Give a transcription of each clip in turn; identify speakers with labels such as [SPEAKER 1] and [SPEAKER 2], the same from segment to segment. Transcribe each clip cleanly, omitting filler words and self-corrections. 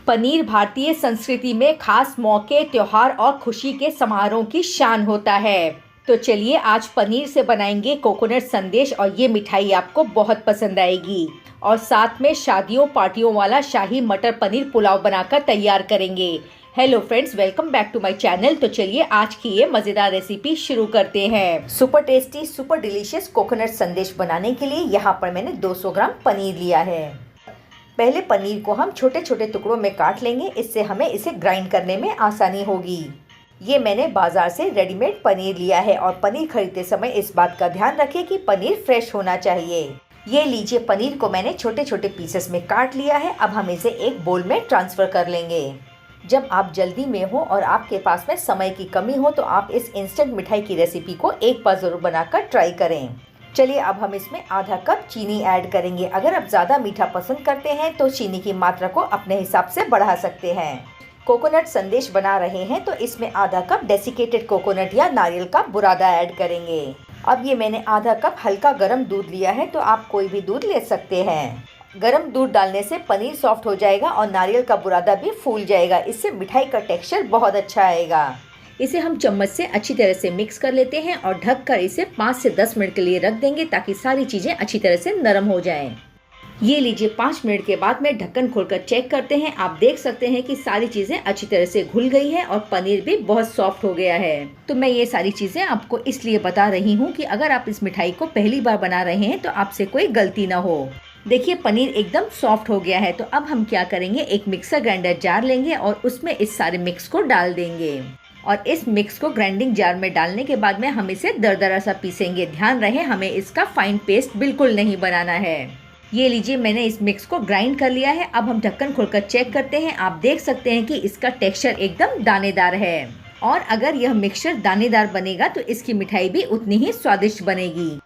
[SPEAKER 1] पनीर भारतीय संस्कृति में खास मौके, त्योहार और खुशी के समारोह की शान होता है। तो चलिए आज पनीर से बनाएंगे कोकोनट संदेश और ये मिठाई आपको बहुत पसंद आएगी। और साथ में शादियों पार्टियों वाला शाही मटर पनीर पुलाव बनाकर तैयार करेंगे। Hello friends, welcome back to my channel. तो चलिए आज की ये मज़ेदार रेसिपी शुरू करते हैं। Super tasty super delicious coconut संदेश बनाने के लिए यहाँ पर मैंने 200 ग्राम पनीर लिया है। पहले पनीर को हम छोटे छोटे टुकड़ों में काट लेंगे, इससे हमें इसे ग्राइंड करने में आसानी होगी। ये मैंने बाजार से रेडीमेड पनीर लिया है और पनीर खरीदते समय इस बात का ध्यान रखें कि पनीर फ्रेश होना चाहिए। ये लीजिए, पनीर को मैंने छोटे छोटे पीसेस में काट लिया है। अब हम इसे एक बोल में ट्रांसफ़र कर लेंगे। जब आप जल्दी में हो और आपके पास में समय की कमी हो तो आप इस इंस्टेंट मिठाई की रेसिपी को एक बार ज़रूर बनाकर ट्राई करें। चलिए अब हम इसमें आधा कप चीनी ऐड करेंगे। अगर आप ज़्यादा मीठा पसंद करते हैं तो चीनी की मात्रा को अपने हिसाब से बढ़ा सकते हैं। कोकोनट संदेश बना रहे हैं तो इसमें आधा कप डेसिकेटेड कोकोनट या नारियल का बुरादा ऐड करेंगे। अब ये मैंने आधा कप हल्का गर्म दूध लिया है, तो आप कोई भी दूध ले सकते हैं। गर्म दूध डालने से पनीर सॉफ्ट हो जाएगा और नारियल का बुरादा भी फूल जाएगा। इससे मिठाई का टेक्सचर बहुत अच्छा आएगा। इसे हम चम्मच से अच्छी तरह से मिक्स कर लेते हैं और ढककर इसे 5 से 10 मिनट के लिए रख देंगे ताकि सारी चीज़ें अच्छी तरह से नरम हो जाएं। ये लीजिए, 5 मिनट के बाद में ढक्कन खोलकर चेक करते हैं। आप देख सकते हैं कि सारी चीज़ें अच्छी तरह से घुल गई है और पनीर भी बहुत सॉफ्ट हो गया है। तो मैं ये सारी चीज़ें आपको इसलिए बता रही हूँ कि अगर आप इस मिठाई को पहली बार बना रहे हैं तो आपसे कोई गलती ना हो। देखिए, पनीर एकदम सॉफ्ट हो गया है। तो अब हम क्या करेंगे, एक मिक्सर ग्राइंडर जार लेंगे और उसमें इस सारे मिक्स को डाल देंगे। और इस मिक्स को ग्राइंडिंग जार में डालने के बाद में हम इसे दरदरा सा पीसेंगे। ध्यान रहे, हमें इसका फाइन पेस्ट बिल्कुल नहीं बनाना है। ये लीजिए, मैंने इस मिक्स को ग्राइंड कर लिया है। अब हम ढक्कन खोलकर चेक करते हैं। आप देख सकते हैं कि इसका टेक्सचर एकदम दानेदार है और अगर यह मिक्सचर दानेदार बनेगा तो इसकी मिठाई भी उतनी ही स्वादिष्ट बनेगी।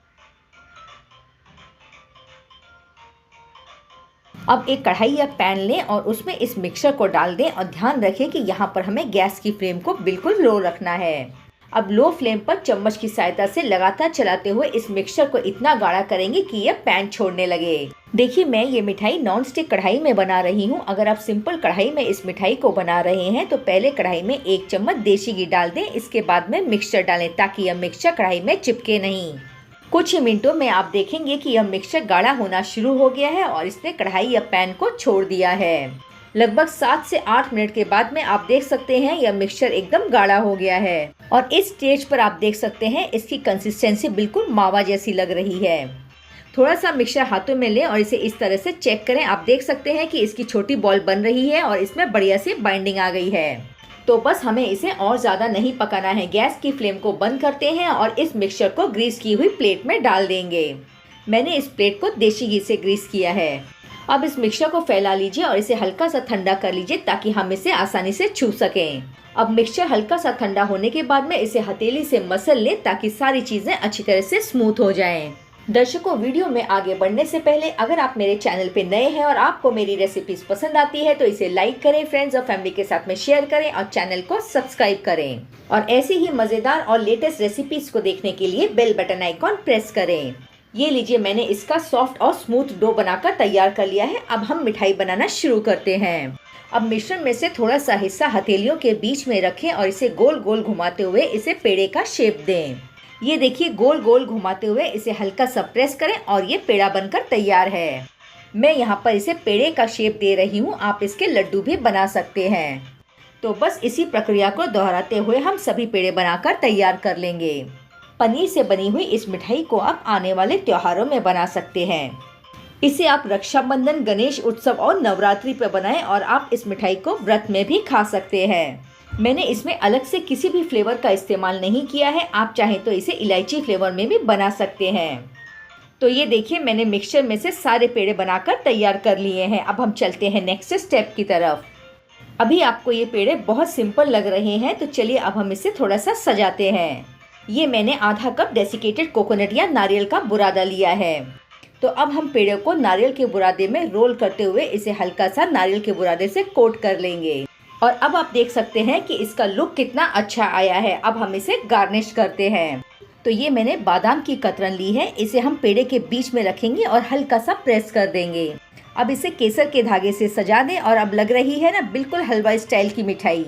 [SPEAKER 1] अब एक कढ़ाई या पैन लें और उसमें इस मिक्सचर को डाल दें और ध्यान रखें कि यहाँ पर हमें गैस की फ्लेम को बिल्कुल लो रखना है। अब लो फ्लेम पर चम्मच की सहायता से लगातार चलाते हुए इस मिक्सचर को इतना गाढ़ा करेंगे कि यह पैन छोड़ने लगे। देखिए, मैं ये मिठाई नॉन स्टिक कढ़ाई में बना रही हूँ। अगर आप सिंपल कढ़ाई में इस मिठाई को बना रहे हैं तो पहले कढ़ाई में 1 चम्मच देसी घी डाल दें। इसके बाद में मिक्सचर डालें ताकि यह मिक्सचर कढ़ाई में चिपके नहीं। कुछ ही मिनटों में आप देखेंगे कि यह मिक्सचर गाढ़ा होना शुरू हो गया है और इसने कढ़ाई या पैन को छोड़ दिया है। लगभग 7 से 8 मिनट के बाद में आप देख सकते हैं यह मिक्सचर एकदम गाढ़ा हो गया है और इस स्टेज पर आप देख सकते हैं इसकी कंसिस्टेंसी बिल्कुल मावा जैसी लग रही है। थोड़ा सा मिक्सचर हाथों में लें और इसे इस तरह से चेक करें। आप देख सकते हैं कि इसकी छोटी बॉल बन रही है और इसमें बढ़िया सी बाइंडिंग आ गई है। तो बस हमें इसे और ज़्यादा नहीं पकाना है। गैस की फ्लेम को बंद करते हैं और इस मिक्सचर को ग्रीस की हुई प्लेट में डाल देंगे। मैंने इस प्लेट को देसी घी से ग्रीस किया है। अब इस मिक्सचर को फैला लीजिए और इसे हल्का सा ठंडा कर लीजिए ताकि हम इसे आसानी से छू सकें। अब मिक्सचर हल्का सा ठंडा होने के बाद में इसे हथेली से मसल लें ताकि सारी चीज़ें अच्छी तरह से स्मूथ हो जाएं। दर्शकों, वीडियो में आगे बढ़ने से पहले अगर आप मेरे चैनल पे नए हैं और आपको मेरी रेसिपीज पसंद आती है तो इसे लाइक करें, फ्रेंड्स और फैमिली के साथ में शेयर करें और चैनल को सब्सक्राइब करें। और ऐसी ही मज़ेदार और लेटेस्ट रेसिपीज को देखने के लिए बेल बटन आइकॉन प्रेस करें। ये लीजिए, मैंने इसका सॉफ्ट और स्मूथ डो बनाकर तैयार कर लिया है। अब हम मिठाई बनाना शुरू करते हैं। अब मिश्रण में से थोड़ा सा हिस्सा हथेलियों के बीच में रखें और इसे गोल गोल घुमाते हुए इसे पेड़े का शेप दें। ये देखिए, गोल गोल घुमाते हुए इसे हल्का सा प्रेस करें और ये पेड़ा बनकर तैयार है। मैं यहाँ पर इसे पेड़े का शेप दे रही हूँ, आप इसके लड्डू भी बना सकते हैं। तो बस इसी प्रक्रिया को दोहराते हुए हम सभी पेड़े बनाकर तैयार कर लेंगे। पनीर से बनी हुई इस मिठाई को आप आने वाले त्योहारों में बना सकते हैं। इसे आप रक्षाबंधन, गणेश उत्सव और नवरात्रि पर बनाएं और आप इस मिठाई को व्रत में भी खा सकते हैं। मैंने इसमें अलग से किसी भी फ्लेवर का इस्तेमाल नहीं किया है। आप चाहें तो इसे इलायची फ्लेवर में भी बना सकते हैं। तो ये देखिए, मैंने मिक्सचर में से सारे पेड़े बनाकर तैयार कर लिए हैं। अब हम चलते हैं नेक्स्ट स्टेप की तरफ। अभी आपको ये पेड़े बहुत सिंपल लग रहे हैं, तो चलिए अब हम इसे थोड़ा सा सजाते हैं। ये मैंने आधा कप डेसिकेटेड कोकोनट या नारियल का बुरादा लिया है। तो अब हम पेड़े को नारियल के बुरादे में रोल करते हुए इसे हल्का सा नारियल के बुरादे से कोट कर लेंगे। और अब आप देख सकते हैं कि इसका लुक कितना अच्छा आया है। अब हम इसे गार्निश करते हैं। तो ये मैंने बादाम की कतरन ली है, इसे हम पेड़े के बीच में रखेंगे और हल्का सा प्रेस कर देंगे। अब इसे केसर के धागे से सजा दें और अब लग रही है ना बिल्कुल हलवा स्टाइल की मिठाई।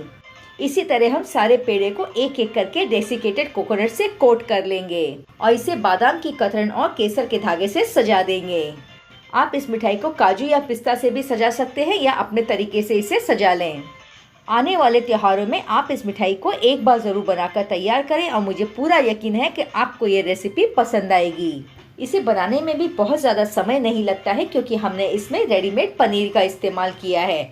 [SPEAKER 1] इसी तरह हम सारे पेड़े को एक एक करके डेसिकेटेड कोकोनट से कोट कर लेंगे और इसे बादाम की कतरन और केसर के धागे से सजा देंगे। आप इस मिठाई को काजू या पिस्ता से भी सजा सकते हैं या अपने तरीके से इसे सजा लें। आने वाले त्योहारों में आप इस मिठाई को एक बार ज़रूर बनाकर तैयार करें और मुझे पूरा यकीन है कि आपको ये रेसिपी पसंद आएगी। इसे बनाने में भी बहुत ज़्यादा समय नहीं लगता है क्योंकि हमने इसमें रेडीमेड पनीर का इस्तेमाल किया है।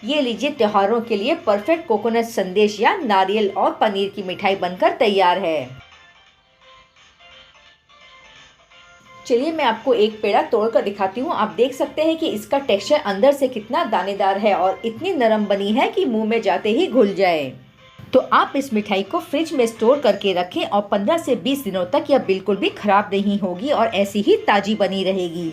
[SPEAKER 1] ये लीजिए, त्योहारों के लिए परफेक्ट कोकोनट संदेश या नारियल और पनीर की मिठाई बनकर तैयार है। चलिए मैं आपको एक पेड़ा तोड़कर दिखाती हूँ। आप देख सकते हैं कि इसका टेक्सचर अंदर से कितना दानेदार है और इतनी नरम बनी है कि मुंह में जाते ही घुल जाए। तो आप इस मिठाई को फ्रिज में स्टोर करके रखें और 15 से 20 दिनों तक यह बिल्कुल भी खराब नहीं होगी और ऐसी ही ताज़ी बनी रहेगी।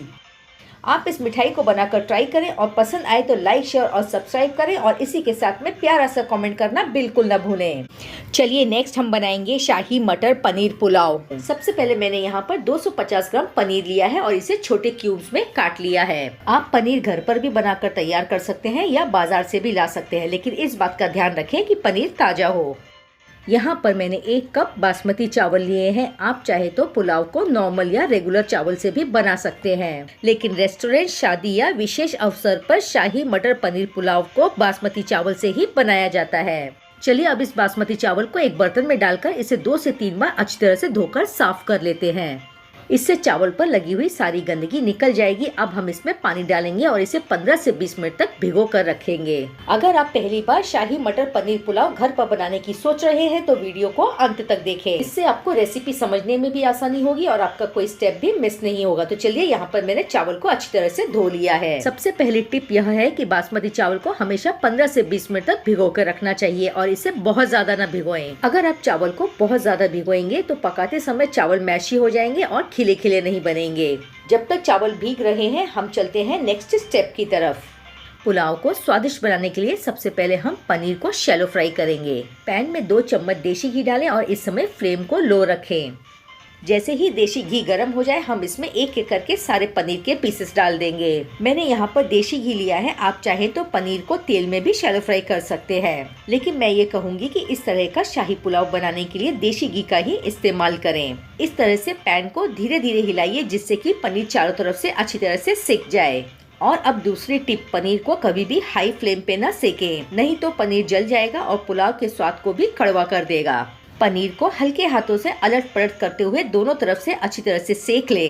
[SPEAKER 1] आप इस मिठाई को बनाकर ट्राई करें और पसंद आए तो लाइक, शेयर और सब्सक्राइब करें और इसी के साथ में प्यारा सा कमेंट करना बिल्कुल न भूलें। चलिए नेक्स्ट हम बनाएंगे शाही मटर पनीर पुलाव। सबसे पहले मैंने यहाँ पर 250 ग्राम पनीर लिया है और इसे छोटे क्यूब्स में काट लिया है। आप पनीर घर पर भी बनाकर तैयार कर सकते हैं या बाजार से भी ला सकते हैं, लेकिन इस बात का ध्यान रखें कि पनीर ताज़ा हो। यहाँ पर मैंने 1 कप बासमती चावल लिए हैं। आप चाहे तो पुलाव को नॉर्मल या रेगुलर चावल से भी बना सकते हैं, लेकिन रेस्टोरेंट, शादी या विशेष अवसर पर शाही मटर पनीर पुलाव को बासमती चावल से ही बनाया जाता है। चलिए अब इस बासमती चावल को एक बर्तन में डालकर इसे 2 से 3 बार अच्छी तरह से धोकर साफ कर लेते हैं। इससे चावल पर लगी हुई सारी गंदगी निकल जाएगी। अब हम इसमें पानी डालेंगे और इसे 15 से 20 मिनट तक भिगो कर रखेंगे। अगर आप पहली बार शाही मटर पनीर पुलाव घर पर बनाने की सोच रहे हैं तो वीडियो को अंत तक देखें। इससे आपको रेसिपी समझने में भी आसानी होगी और आपका कोई स्टेप भी मिस नहीं होगा। तो चलिए यहाँ पर मैंने चावल को अच्छी तरह से धो लिया है। सबसे पहली टिप यह है कि बासमती चावल को हमेशा 15 से 20 मिनट तक भिगो कर रखना चाहिए और इसे बहुत ज्यादा न भिगोएं। अगर आप चावल को बहुत ज्यादा भिगोएंगे तो पकाते समय चावल मैशी हो जाएंगे और खिले खिले नहीं बनेंगे। जब तक चावल भीग रहे हैं हम चलते हैं नेक्स्ट स्टेप की तरफ। पुलाव को स्वादिष्ट बनाने के लिए सबसे पहले हम पनीर को शैलो फ्राई करेंगे। पैन में 2 चम्मच देसी घी डालें और इस समय फ्लेम को लो रखें। जैसे ही देसी घी गर्म हो जाए हम इसमें एक एक करके सारे पनीर के पीसेस डाल देंगे। मैंने यहाँ पर देसी घी लिया है। आप चाहे तो पनीर को तेल में भी शैलो फ्राई कर सकते हैं, लेकिन मैं ये कहूँगी कि इस तरह का शाही पुलाव बनाने के लिए देसी घी का ही इस्तेमाल करें। इस तरह से पैन को धीरे धीरे हिलाइए जिससे कि पनीर चारों तरफ से अच्छी तरह से सिक जाए। और अब दूसरी टिप, पनीर को कभी भी हाई फ्लेम पे न सेकें, नहीं तो पनीर जल जाएगा और पुलाव के स्वाद को भी कड़वा कर देगा। पनीर को हल्के हाथों से अलट पलट करते हुए दोनों तरफ से अच्छी तरह से सेक लें।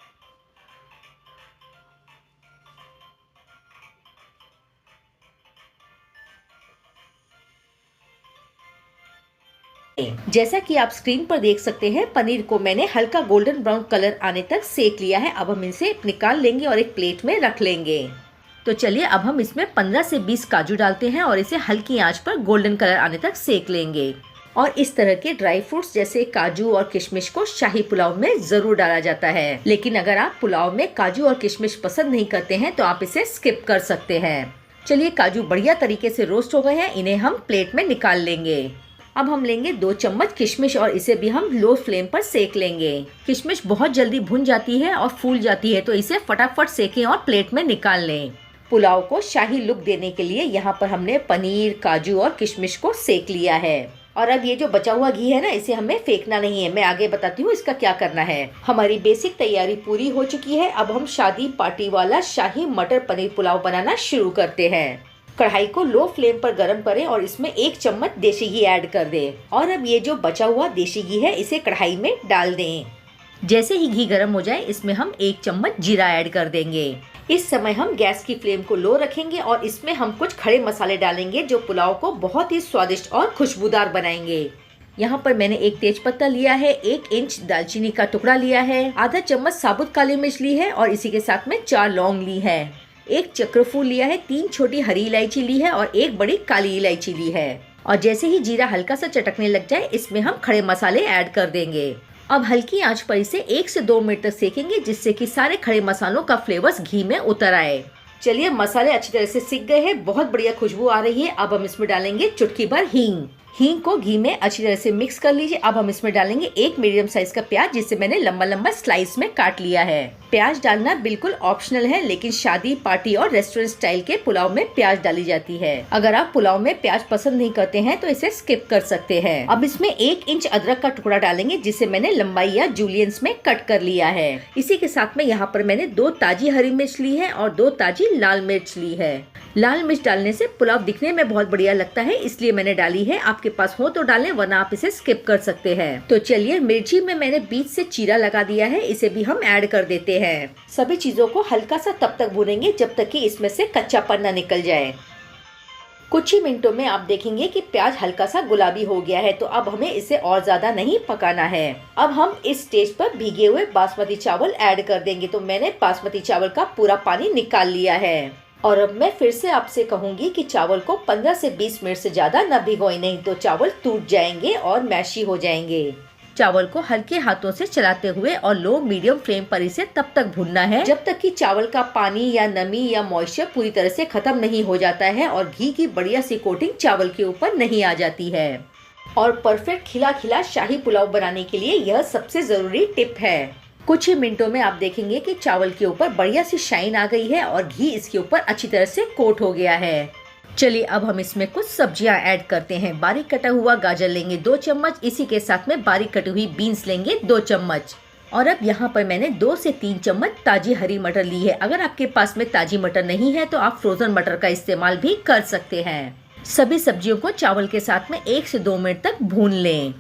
[SPEAKER 1] जैसा कि आप स्क्रीन पर देख सकते हैं, पनीर को मैंने हल्का गोल्डन ब्राउन कलर आने तक सेक लिया है। अब हम इसे निकाल लेंगे और एक प्लेट में रख लेंगे। तो चलिए अब हम इसमें 15 से 20 काजू डालते हैं और इसे हल्की आंच पर गोल्डन कलर आने तक सेक लेंगे। और इस तरह के ड्राई फ्रूट्स जैसे काजू और किशमिश को शाही पुलाव में जरूर डाला जाता है, लेकिन अगर आप पुलाव में काजू और किशमिश पसंद नहीं करते हैं तो आप इसे स्किप कर सकते हैं। चलिए काजू बढ़िया तरीके से रोस्ट हो गए हैं, इन्हें हम प्लेट में निकाल लेंगे। अब हम लेंगे 2 चम्मच किशमिश और इसे भी हम लो फ्लेम पर सेक लेंगे। किशमिश बहुत जल्दी भुन जाती है और फूल जाती है, तो इसे फटाफट सेकें और प्लेट में निकाल लें। पुलाव को शाही लुक देने के लिए यहाँ पर हमने पनीर, काजू और किशमिश को सेक लिया है। और अब ये जो बचा हुआ घी है ना, इसे हमें फेंकना नहीं है। मैं आगे बताती हूँ इसका क्या करना है। हमारी बेसिक तैयारी पूरी हो चुकी है। अब हम शादी पार्टी वाला शाही मटर पनीर पुलाव बनाना शुरू करते हैं। कढ़ाई को लो फ्लेम पर गरम करें और इसमें 1 चम्मच देसी घी ऐड कर दें। और अब ये जो बचा हुआ देसी घी है इसे कढ़ाई में डाल दें। जैसे ही घी गर्म हो जाए इसमें हम 1 चम्मच जीरा ऐड कर देंगे। इस समय हम गैस की फ्लेम को लो रखेंगे और इसमें हम कुछ खड़े मसाले डालेंगे जो पुलाव को बहुत ही स्वादिष्ट और खुशबूदार बनाएंगे। यहाँ पर मैंने 1 तेजपत्ता लिया है, 1 इंच दालचीनी का टुकड़ा लिया है, आधा चम्मच साबुत काली मिर्च ली है और इसी के साथ में 4 लौंग ली है, 1 चक्रफूल लिया है, 3 छोटी हरी इलायची ली है और 1 बड़ी काली इलायची ली है। और जैसे ही जीरा हल्का सा चटकने लग जाए इसमें हम खड़े मसाले ऐड कर देंगे। अब हल्की आंच पर इसे 1 से 2 मिनट तक सेकेंगे जिससे कि सारे खड़े मसालों का फ्लेवर्स घी में उतर आए। चलिए मसाले अच्छी तरह से सिक गए हैं, बहुत बढ़िया खुशबू आ रही है। अब हम इसमें डालेंगे चुटकी भर हींग। हींग को घी में अच्छी तरह से मिक्स कर लीजिए। अब हम इसमें डालेंगे एक मीडियम साइज का प्याज, जिसे मैंने लंबा लंबा स्लाइस में काट लिया है। प्याज डालना बिल्कुल ऑप्शनल है, लेकिन शादी, पार्टी और रेस्टोरेंट स्टाइल के पुलाव में प्याज डाली जाती है। अगर आप पुलाव में प्याज पसंद नहीं करते हैं तो इसे स्किप कर सकते हैं। अब इसमें 1 इंच अदरक का टुकड़ा डालेंगे, जिसे मैंने लंबाई या जूलियंस में कट कर लिया है। इसी के साथ में यहाँ पर मैंने 2 ताजी हरी मिर्च ली है और 2 ताजी लाल मिर्च ली है। लाल मिर्च डालने से पुलाव दिखने में बहुत बढ़िया लगता है, इसलिए मैंने डाली है। आपके पास हो तो डालें, वरना आप इसे स्किप कर सकते हैं। तो चलिए, मिर्ची में मैंने बीच से चीरा लगा दिया है, इसे भी हम ऐड कर देते हैं। सभी चीजों को हल्का सा तब तक भूनेंगे जब तक कि इसमें से कच्चापन न निकल जाए। कुछ ही मिनटों में आप देखेंगे कि प्याज हल्का सा गुलाबी हो गया है, तो अब हमें इसे और ज्यादा नहीं पकाना है। अब हम इस स्टेज पर भीगे हुए बासमती चावल ऐड कर देंगे। तो मैंने बासमती चावल का पूरा पानी निकाल लिया है। और अब मैं फिर से आपसे कहूंगी कि चावल को 15 से 20 मिनट से ज्यादा न भिगोएं, नहीं तो चावल टूट जाएंगे और मैशी हो जाएंगे। चावल को हल्के हाथों से चलाते हुए और लो मीडियम फ्लेम पर इसे तब तक भूनना है जब तक कि चावल का पानी या नमी या मॉइस्चर पूरी तरह से खत्म नहीं हो जाता है और घी की बढ़िया सी कोटिंग चावल के ऊपर नहीं आ जाती है। और परफेक्ट खिला खिला शाही पुलाव बनाने के लिए यह सबसे जरूरी टिप है। कुछ ही मिनटों में आप देखेंगे कि चावल के ऊपर बढ़िया सी शाइन आ गई है और घी इसके ऊपर अच्छी तरह से कोट हो गया है। चलिए, अब हम इसमें कुछ सब्जियां ऐड करते हैं। बारीक कटा हुआ गाजर लेंगे 2 चम्मच, इसी के साथ में बारीक कटी हुई बीन्स लेंगे 2 चम्मच। और अब यहाँ पर मैंने 2 से 3 चम्मच ताजी हरी मटर ली है। अगर आपके पास में ताजी मटर नहीं है तो आप फ्रोजन मटर का इस्तेमाल भी कर सकते हैं। सभी सब्जियों को चावल के साथ में 1 से 2 मिनट तक भून लें।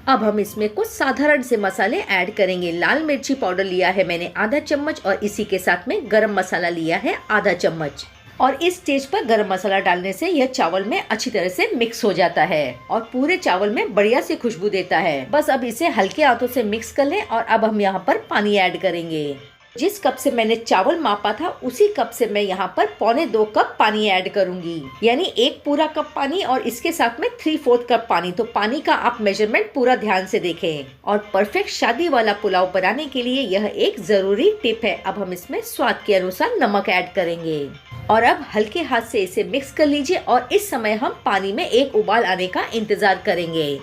[SPEAKER 1] अब हम इसमें कुछ साधारण से मसाले ऐड करेंगे। लाल मिर्ची पाउडर लिया है मैंने आधा चम्मच और इसी के साथ में गरम मसाला लिया है आधा चम्मच। और इस स्टेज पर गरम मसाला डालने से यह चावल में अच्छी तरह से मिक्स हो जाता है और पूरे चावल में बढ़िया सी खुशबू देता है। बस अब इसे हल्के हाथों से मिक्स कर लें। और अब हम यहाँ पर पानी ऐड करेंगे। जिस कप से मैंने चावल मापा था उसी कप से मैं यहाँ पर 1.25 कप पानी ऐड करूंगी, यानी 1 पूरा कप पानी और इसके साथ में 3/4 कप पानी। तो पानी का आप मेजरमेंट पूरा ध्यान से देखें। और परफेक्ट शादी वाला पुलाव बनाने के लिए यह एक जरूरी टिप है। अब हम इसमें स्वाद के अनुसार नमक ऐड करेंगे और अब हल्के हाथ से इसे मिक्स कर लीजिए। और इस समय हम पानी में एक उबाल आने का इंतजार करेंगे।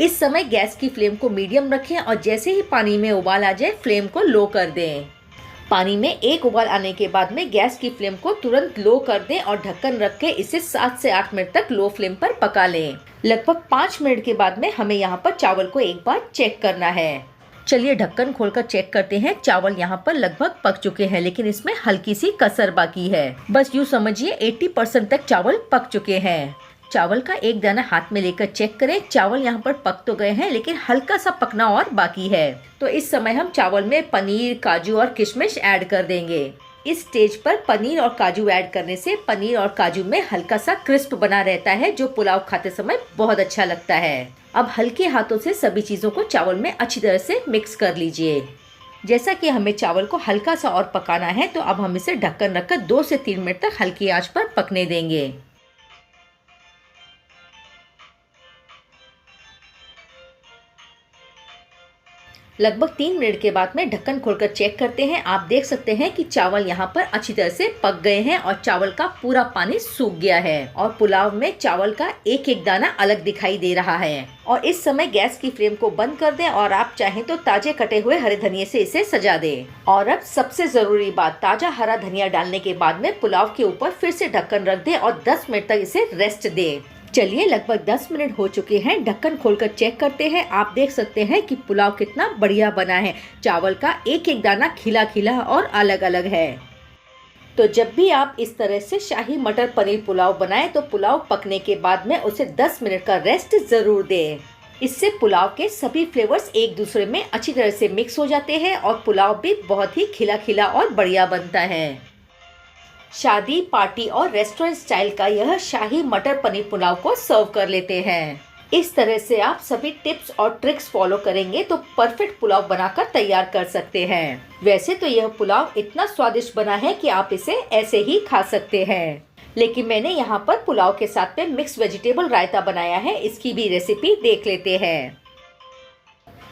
[SPEAKER 1] इस समय गैस की फ्लेम को मीडियम रखें और जैसे ही पानी में उबाल आ जाए फ्लेम को लो कर दें। पानी में एक उबाल आने के बाद में गैस की फ्लेम को तुरंत लो कर दें और ढक्कन रख के इसे 7 से 8 मिनट तक लो फ्लेम पर पका लें। लगभग 5 मिनट के बाद में हमें यहाँ पर चावल को एक बार चेक करना है। चलिए, ढक्कन खोलकर चेक करते हैं। चावल यहाँ पर लगभग पक चुके हैं, लेकिन इसमें हल्की सी कसर बाकी है। बस यूँ समझिए 80% तक चावल पक चुके हैं। चावल का एक दाना हाथ में लेकर चेक करें। चावल यहाँ पर पक तो गए हैं, लेकिन हल्का सा पकना और बाकी है। तो इस समय हम चावल में पनीर, काजू और किशमिश ऐड कर देंगे। इस स्टेज पर पनीर और काजू ऐड करने से पनीर और काजू में हल्का सा क्रिस्प बना रहता है, जो पुलाव खाते समय बहुत अच्छा लगता है। अब हल्के हाथों से सभी चीजों को चावल में अच्छी तरह से मिक्स कर लीजिए। जैसा कि हमें चावल को हल्का सा और पकाना है, तो अब हम इसे ढक्कन रखकर 2 से 3 मिनट तक हल्की आंच पर पकने देंगे। लगभग 3 मिनट के बाद में ढक्कन खोलकर चेक करते हैं। आप देख सकते हैं कि चावल यहाँ पर अच्छी तरह से पक गए हैं और चावल का पूरा पानी सूख गया है और पुलाव में चावल का एक एक दाना अलग दिखाई दे रहा है। और इस समय गैस की फ्लेम को बंद कर दें और आप चाहें तो ताजे कटे हुए हरे धनिये से इसे सजा दें। और अब सबसे जरूरी बात, ताजा हरा धनिया डालने के बाद में पुलाव के ऊपर फिर से ढक्कन रख दें और 10 मिनट तक इसे रेस्ट दें। चलिए, लगभग 10 मिनट हो चुके हैं। ढक्कन खोलकर चेक करते हैं। आप देख सकते हैं कि पुलाव कितना बढ़िया बना है। चावल का एक एक दाना खिला खिला और अलग अलग है। तो जब भी आप इस तरह से शाही मटर पनीर पुलाव बनाएं तो पुलाव पकने के बाद में उसे 10 मिनट का रेस्ट जरूर दें। इससे पुलाव के सभी फ्लेवर्स एक दूसरे में अच्छी तरह से मिक्स हो जाते हैं और पुलाव भी बहुत ही खिला खिला और बढ़िया बनता है। शादी, पार्टी और रेस्टोरेंट स्टाइल का यह शाही मटर पनीर पुलाव को सर्व कर लेते हैं। इस तरह से आप सभी टिप्स और ट्रिक्स फॉलो करेंगे तो परफेक्ट पुलाव बनाकर तैयार कर सकते हैं। वैसे तो यह पुलाव इतना स्वादिष्ट बना है कि आप इसे ऐसे ही खा सकते हैं, लेकिन मैंने यहाँ पर पुलाव के साथ में मिक्स वेजिटेबल रायता बनाया है। इसकी भी रेसिपी देख लेते हैं।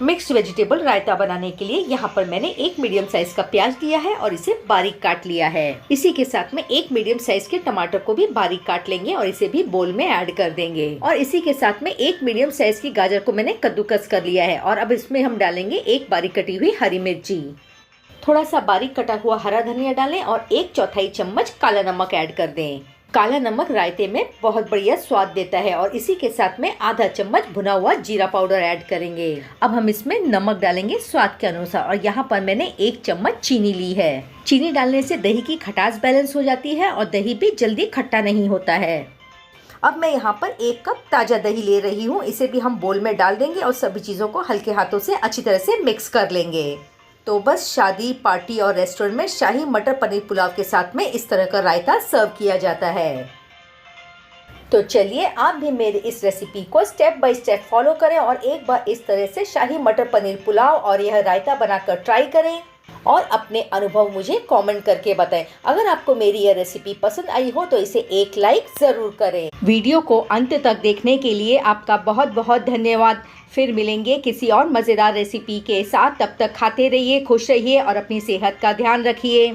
[SPEAKER 1] मिक्स वेजिटेबल रायता बनाने के लिए यहाँ पर मैंने एक मीडियम साइज का प्याज लिया है और इसे बारीक काट लिया है। इसी के साथ में एक मीडियम साइज के टमाटर को भी बारीक काट लेंगे और इसे भी बोल में ऐड कर देंगे। और इसी के साथ में एक मीडियम साइज की गाजर को मैंने कद्दूकस कर लिया है और अब इसमें हम डालेंगे एक बारीक कटी हुई हरी मिर्ची, थोड़ा सा बारीक कटा हुआ हरा धनिया डालें और 1/4 चम्मच काला नमक ऐड कर दें। काला नमक रायते में बहुत बढ़िया स्वाद देता है। और इसी के साथ में आधा चम्मच भुना हुआ जीरा पाउडर ऐड करेंगे। अब हम इसमें नमक डालेंगे स्वाद के अनुसार और यहाँ पर मैंने 1 चम्मच चीनी ली है। चीनी डालने से दही की खटास बैलेंस हो जाती है और दही भी जल्दी खट्टा नहीं होता है। अब मैं यहाँ पर 1 कप ताजा दही ले रही हूँ। इसे भी हम बोल में डाल देंगे और सभी चीज़ों को हल्के हाथों से अच्छी तरह से मिक्स कर लेंगे। तो बस शादी, पार्टी और रेस्टोरेंट में शाही मटर पनीर पुलाव के साथ में इस तरह का रायता सर्व किया जाता है। तो चलिए आप भी मेरी इस रेसिपी को स्टेप बाय स्टेप फॉलो करें और एक बार इस तरह से शाही मटर पनीर पुलाव और यह रायता बनाकर ट्राई करें और अपने अनुभव मुझे कमेंट करके बताएं। अगर आपको मेरी यह रेसिपी पसंद आई हो तो इसे एक लाइक ज़रूर करें। वीडियो को अंत तक देखने के लिए आपका बहुत बहुत धन्यवाद। फिर मिलेंगे किसी और मज़ेदार रेसिपी के साथ। तब तक खाते रहिए, खुश रहिए और अपनी सेहत का ध्यान रखिए।